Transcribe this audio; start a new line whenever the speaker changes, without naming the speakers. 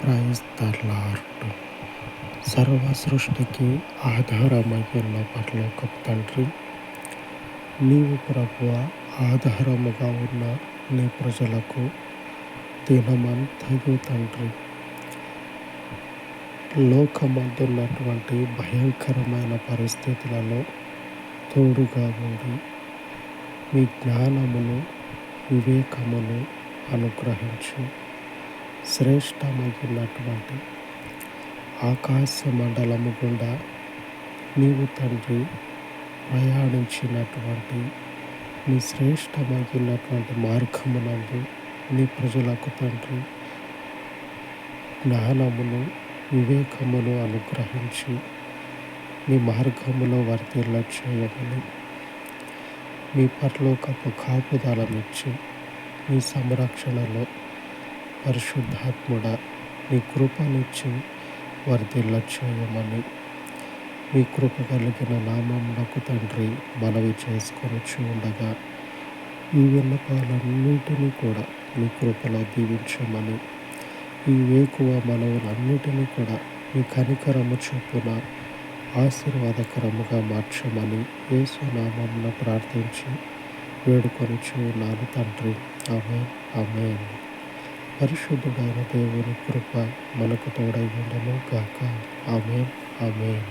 Praise the lord. సర్వ సృష్టికి ఆధారమయ్యున్న పరలోకపు తండ్రి, నీవు ప్రభువా ఆధారముగా ఉన్న నీ ప్రజలకు దినమంతయు తండ్రి, లోకమందున్నటువంటి భయంకరమైన పరిస్థితులలో తోడుగా ఉండి మీ జ్ఞానమును వివేకమును అనుగ్రహించి శ్రేష్టమైనటువంటి ఆకాశ మండలము గుండా నీవు తండ్రి ప్రయాణించినటువంటి నీ శ్రేష్టమైనటువంటి మార్గమునందు నీ ప్రజలకు తండ్రి జ్ఞానమును వివేకమును అనుగ్రహించి మీ మార్గములో వర్ధిల్ల చేయమని మీ పరలోకపు కాపుదలనిచ్చి మీ సంరక్షణలో పరిశుద్ధాత్ముడ మీ కృపనిచ్చి వర్ధిల్ల చేయమని మీ కృప కలిగిన నామమునకు తండ్రి మనవి చేసుకొనుచు ఉండగా ఈ విన్నపాలన్నిటినీ కూడా మీ కృపలో దీవించమని ఈ వేకువ మనవులన్నిటినీ కూడా మీ కనికరము చొప్పున ఆశీర్వాదకరముగా మార్చమని యేసు నామమున ప్రార్థించి వేడుకొనుచు ఉన్నాను తండ్రి. ఆమేన్, ఆమేన్. పరిశుద్ధుడైన దేవుని కృప మనకు తోడై ఉండను గాక. ఆమేన్, ఆమేన్.